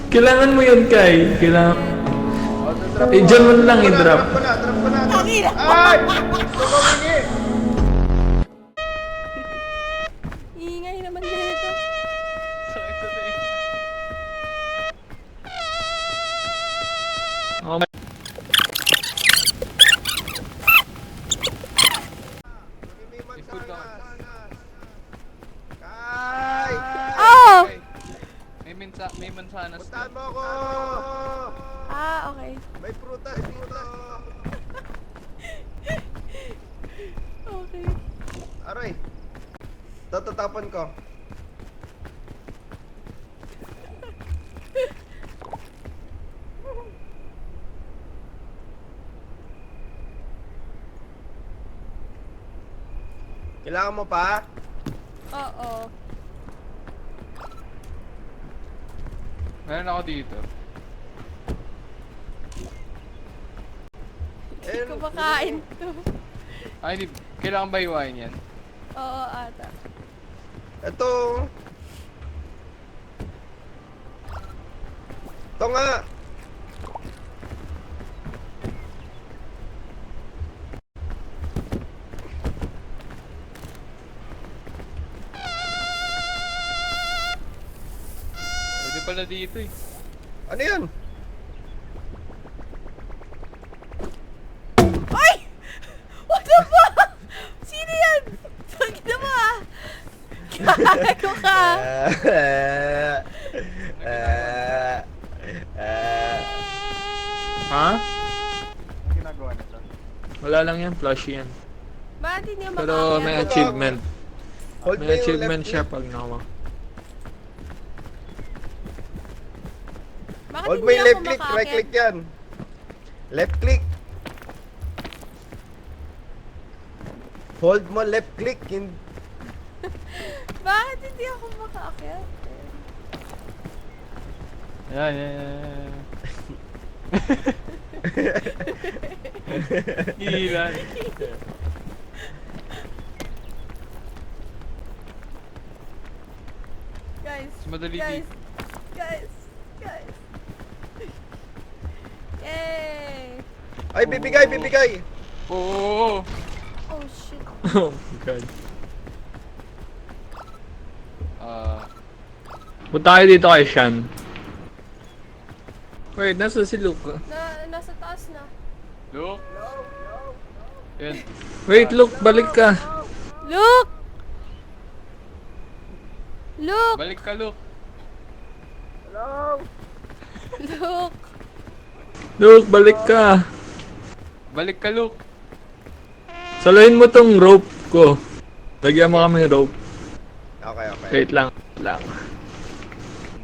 Kailangan mo yun, Kai. Kailangan... Drop Eh, dyan mo lang i-drop. Drop ko na, drop ko na. Tangina! Ay! Tumamingi! Ingay naman nito. Oh, my... May mansanas. Kay! Oh! May mansanas. Puntahan mo ako! Ah, okay. May prutas dito. Okay. Aray! Tatatapan ko. Kailangan mo pa? Oo. Meron ako dito. Hindi ko makain to. Ay, hindi. Kailangan ba iwain yan? Oo, ata. Ito. Ito nga. Pwede pala dito eh. Ano yan? Ay! What the fuck? Sino yan? Pagkita mo ah! Gago ka! Ha? Ano ginagawa nito? Wala lang yan. Flash yan. Bakit hindi niya Pero makakaya? may achievement. Hold mo May yung achievement left siya click. pag nawa. Bakit Hold mo hindi yung ako left click. Right makakit? click yan. Left click. Hold mo left click. Bakit hindi ako makakit? Yan, yan, yan. Hilan. Guys, Mas madali guys, dito. guys, guys. Yay! Ay, bibigay, bibigay. Oo. Oh shit. Oh my god. Punta tayo dito kay Shan. Wait, nasa si Luke? Nasa taas na. Look. Yan. Wait, Luke, balik ka. Look! Look! Balik ka, Luke. Hello. Look! Luke, balik ka. Balik ka, Luke. Salahin mo tong rope ko. Lagyan mo kami rope. Okay, okay. Wait lang. Lang.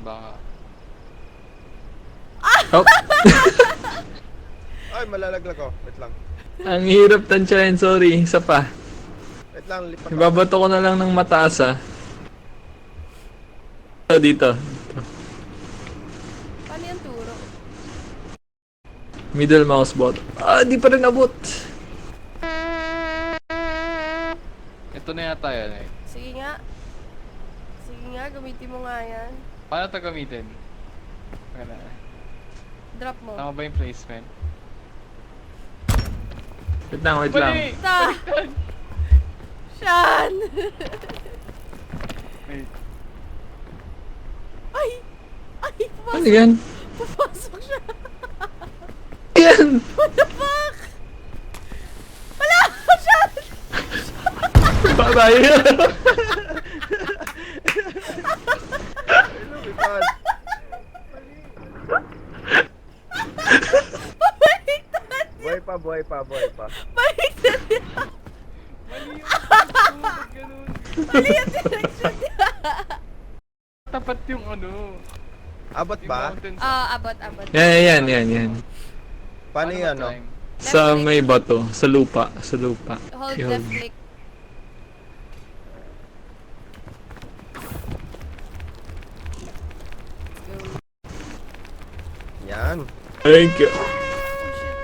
Baka. Oh, Ay, malalaglag ko. Wait lang. ang hirap tansyahin, sorry. Isa pa. Wait lang, lipat ako. Ibabato ko na lang ng mataas ah. Dito. Paano yung turo? Middle mouse button. Ah, di pa rin abot. Ito na yata yan eh. Sige nga. Sige nga, gamitin mo nga yan. Paano ito gamitin? Ano? Drop mo. Tama ba yung placement? Wait lang, wait lang. Mali! Ta! Shan! Wait. Ay! Ay! Ano Pumasok! yan? Pumasok siya! Yan! What the fuck? Wala! Shan! Babay! Lumipad. Baliktad! Buhay pa, buhay pa, buhay pa. Baliktad niya! Mali yung direction. Ba't ganun? Mali yung direction niya! Tapat yung ano. Abot Yung ba? mountains. Abot, abot. Yan. Paano Paano yan, no? mag-climb? Sa may bato, sa lupa, sa lupa. Hold I-hold. left click. Yan. Thank you. Oh shit.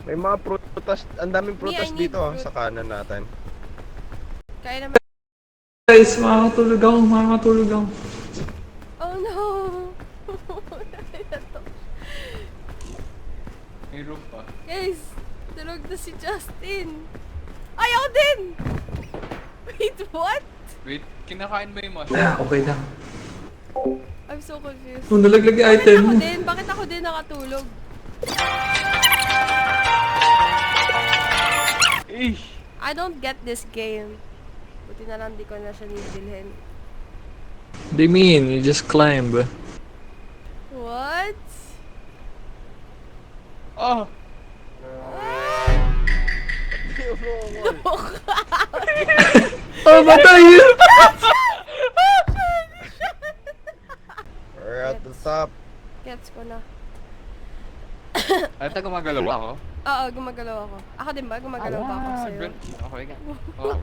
May mga prutas, ang daming prutas I need dito fruit. sa kanan natin. Kaya naman. Guys, makakatulog ako. Guys, tulog na si Justin. Ay, ako din! Wait, what? Wait, kinakain ba yung mushroom? Yeah, okay lang. I'm so confused. Oh, nalaglag yung Bakit item. ako din? Bakit ako din nakatulog? Eh! I don't get this game. Buti na lang di ko na siya nibilhin. They mean, you just climb. What? Oh! Oh, patay! We're at the top. Gets ko na. Ay, ito gumagalaw ako? Oo, gumagalaw ako. Ako din ba? Gumagalaw ba ako sa'yo? Girl. Okay nga. Oh.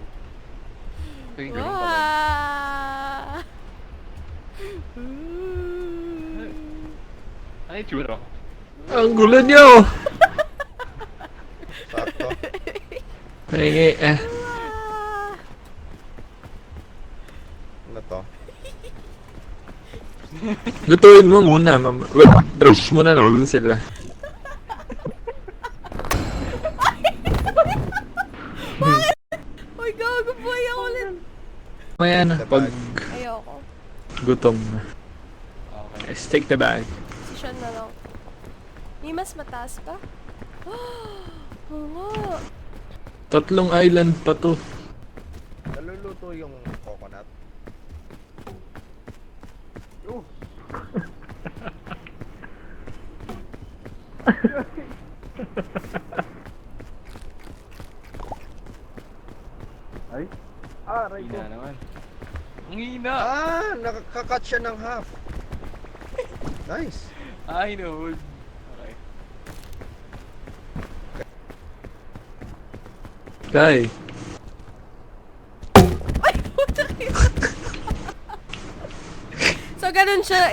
Ito yung galing pala. Wow! Ano yung tsura? Ang gulo niyo! Sakto. Pahingi, Ah! Ano to? Lutuin mo muna, mama. Drops mo na naman sila. Uy, gago boy ako ulit. Maya na, pag Ayoko. gutom na. Okay. Let's take the bag. Position na lang. May mas mataas pa? Oo nga. 3 island pa to. Naluluto yung coconut. Oh. Ay? Aray ko. Hina naman. Ang hina! Nakakakat siya ng half. Nice. Ay, no. Okay. Kay. Ay, puta kayo. So, ganun siya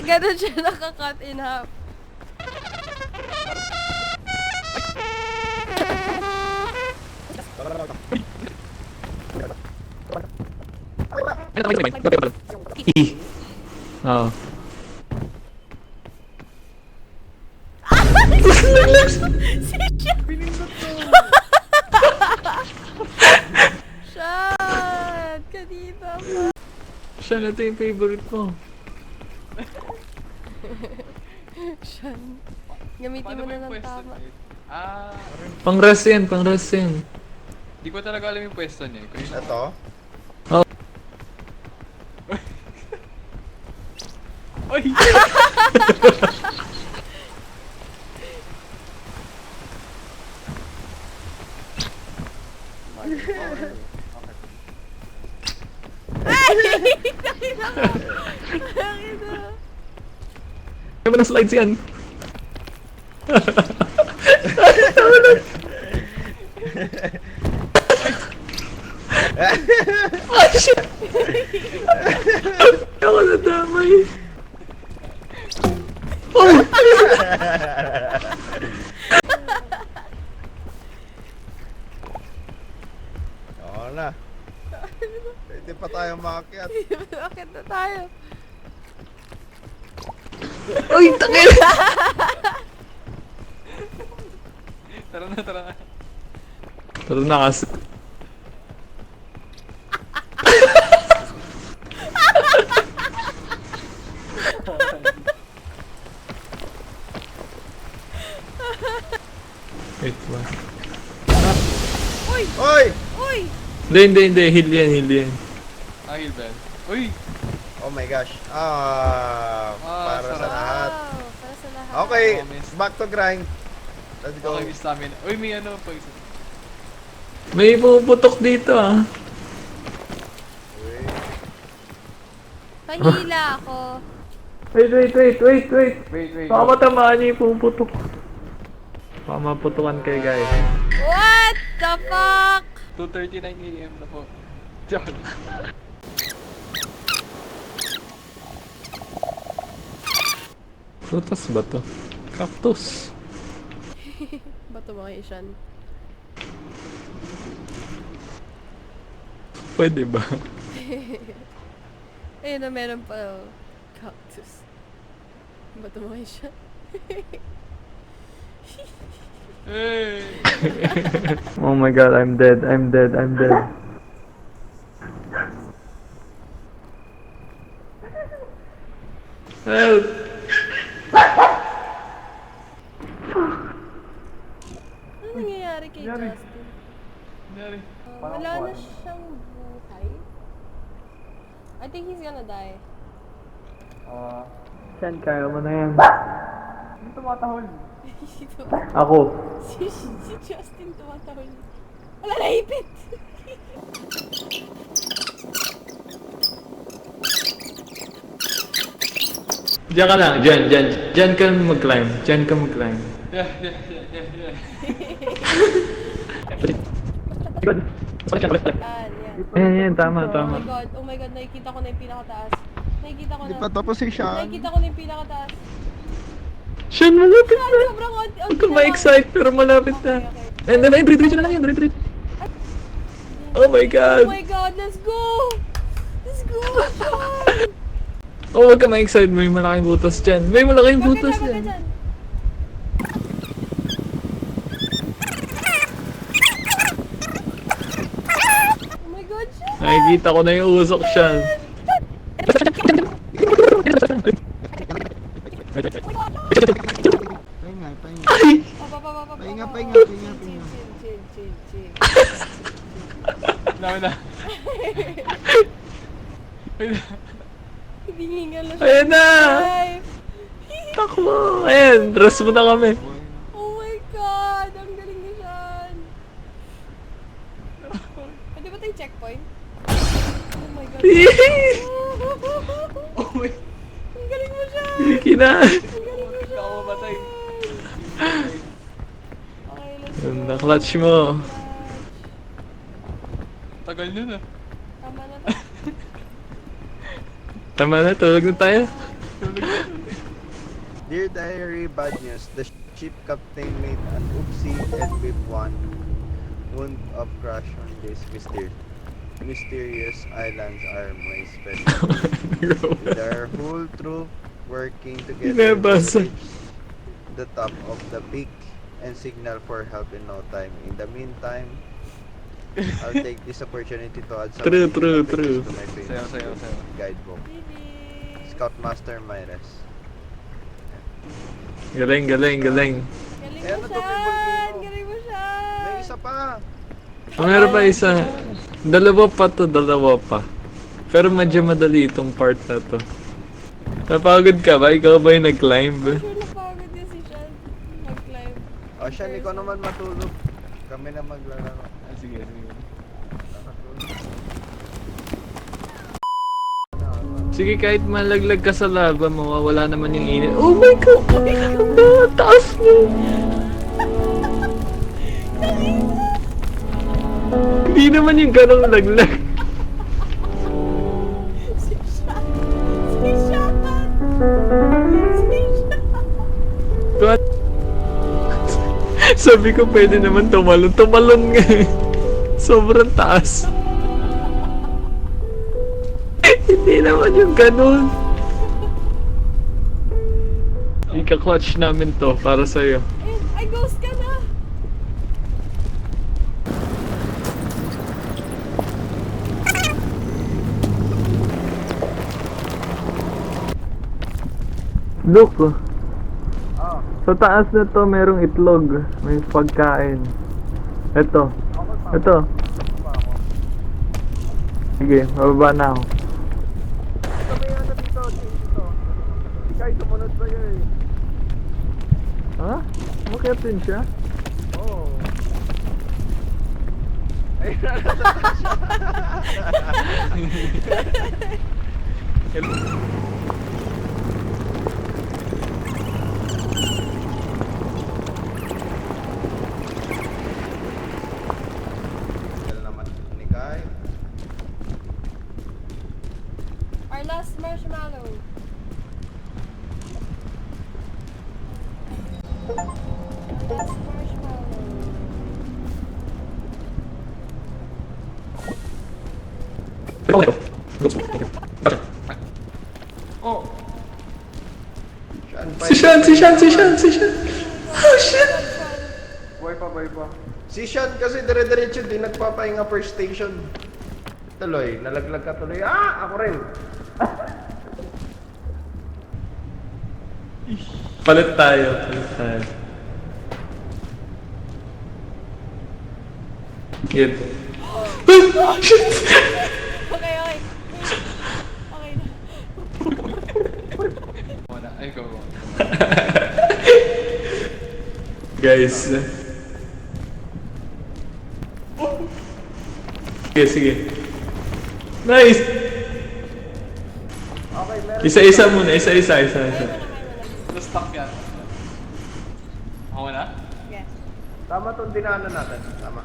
nakakat in half. E. Oo. Si Sean! Sean! Kanina pa. Siya na to yung favorite mo. Sean. Gamitin Paano mo ba na yung ng pwesto tama. niya? Ah, Pang rest yan, pang rest yan. di ko talaga alam yung pwesto niya. Kung yun- Ito? Ay! Kaya ba ng slides yan? Ah, shit! Ako nadamay. Oh! Oo na. Pwede pa tayo makakyat. Bakit na tayo? Uy, tangil! Tara na, tara na. Tara na kasi. Wait ba? Uy! Oy! Uy! Hindi. Heal yan. Ah, Hilbel. Uy! Oh my gosh. Para sa sarap. lahat. Wow! Para sa lahat. Okay, Promise. back to grind. Let's go. Okay, may stamina. Uy, may ano pa isa. May pumuputok dito ah. Uy. Pahila ako. Wait. Wait. Baka matamaan niya yung pumuputok. Baka maputukan kayo guys. What the fuck? 2:39 AM na po. Joke. Prutas ba to? Cactus. Bato mo kay Sean. Pwede ba? Ayun na meron pa oh. Cactus. Bato mo kay Sean. Oh my god, I'm dead, I'm dead, I'm dead. Help! Ano nangyayari kay Justin? Wala na siyang buhay. I think he's gonna die. Yan, kaya mo na yan. Tumatahol. Ako. Si Justin tumatawal. Wala, naipit! Diyan ka lang, diyan ka mag-climb, diyan ka mag-climb. Yan, Yan, tama, Oh tama. my god, nakikita ko na yung pinakataas. Nakikita ko Di na. pa tapos si Sean. Nakikita ko na yung pinakataas. Sean, malapit Ah, na! sobrang onti Huwag ka ma-excite, pero malapit na. Okay. And then, diretso na lang yan, diretso. Oh my god! Oh my god, let's go! Let's go, Sean! Oh, huwag ka ma-excite, may malaking butas dyan. May malaking butas Bakit ka dyan. dyan? Oh my god, Sean! Nakikita ko na yung usok siya. Pahinga. Ay! Pahinga. Chill. Dami na. Hindi hingal na siya. Ayan na! Ay! Takbo! Ayan, dress mo na kami. Oh my god! Ang galing ni Sean! Pwede ba tayong checkpoint? Oh my god. Oh my. Ang galing mo, Sean! Kina! Ang galing mo, Sean! Ako mamatay. Okay, let's go. Ganda clutch mo. Tagal nun ah. Tama na to. Tama na, tulog na tayo. Dear Diary, bad news. The ship captain made an oopsie and with one wound of crash on this mysterious islands are my special. With our whole troop working together to Binabasa. reach the top of the peak and signal for help in no time. In the meantime, I'll take this opportunity to add some True, additional true. pages to my famous Sayo. guidebook. Bibi! Scoutmaster Myres. Galing. Galing Ayan, mo, natupil Sean! mo. Galing mo, May Sean! isa pa! Meron pa isa. Dalawa pa. Pero medyo madali itong part na to. Napagod ka ba? Ikaw ba yung nag-climb? Sure napagod din si Sean. Mag-climb. O siya, ikaw naman matulog. Kami na maglalaro. Ah, sige. Sige, kahit malaglag ka sa lava, mawawala naman yung init. Oh my god! Ang taas mo! Hindi naman yung ganong laglag. Si Sean! Si Sean! Si Sean! What? Sabi ko pwede naman tumalon. Tumalon nga eh. Sobrang taas. Hindi naman yung ganun. Ika-clutch namin to para sa'yo. Ayun, ay, ghost ka na! Look, Ah, sa taas na to merong itlog. May pagkain. Ito. Ito. Sige, mababa na ako. sabi nga na dito, dito. Ikay, sumunod sa'yo eh. Ha? Umakyat din siya? Oo. Ay, naman ni Kai. Our last marshmallow. Our last marshmallow. Oh! Sean, Si Sean! Oh shit! buhay pa. Si Sean kasi dire-diretso din nagpapahinga first station. Tuloy, nalaglag ka tuloy. Ah! Ako rin! Palit tayo, palit tayo. Yan. Shit! Okay, okay. Okay na. Muna. Ay, go. Guys. Sige, sige. Nice! Okay, meron. Isa-isa muna, isa-isa. Na-stuck yan. Ako na? Yes. Tama itong dinaanan natin. Tama.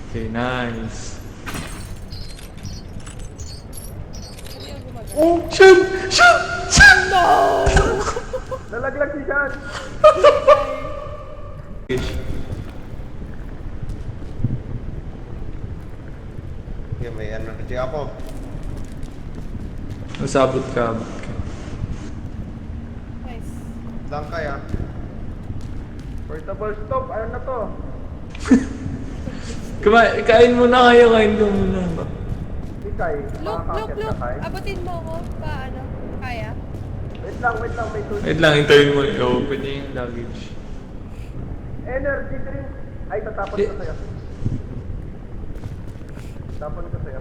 Okay, nice. Ano yung gumagana? Oh, Sean! Sean! Sean! No! Nalaglag si Sean! Okay, may ano na siya ako. Masabot ka, abot ka. Nice. Lang kaya. Portable stop, ano na to? Kain muna kayo, kain ko muna. Ikay, Look, makakakit look. na kayo. Abutin mo ako. Paano? Kaya? Wait lang, may tubig. Wait lang, hintayin mo. I-open niya yung luggage. Energy drink. Ay, tatapon ko sa'yo. Tapon ko sa'yo.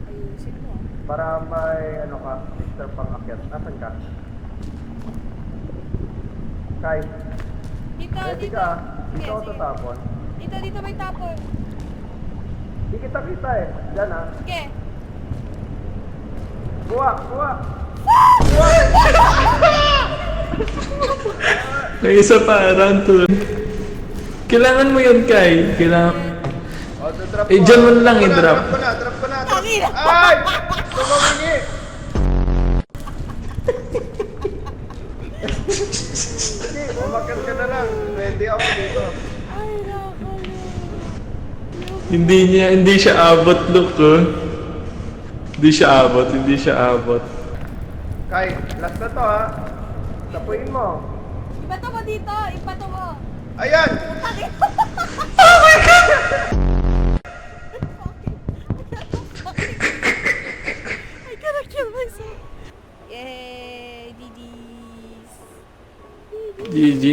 Ayusin mo. Para may ano ka, extra pang akyat. Nasaan ka? Kai, Dito, ready dito. ka? Sige, Dito ako sige. tatapon. Dito may tapon. Di kita kita eh. Diyan ah. Sige. Kuha, kuha. May isa pa, round 2. Kailangan mo yun, Kai. Kailangan. O, drop Eh, dyan mo na lang i-drop. Drop ko na, drop ko na. Tangina. Ay! Tumamingi! Sige, umakyat ka na lang. Ready ako dito. Ay, nakakalo. Hindi siya abot, look, oh. Hindi siya abot. Kai, last na to ha. Tapuin mo. Ibato mo dito. Ibato mo. Ayan! I gotta kill myself. Yay, GG's. GG.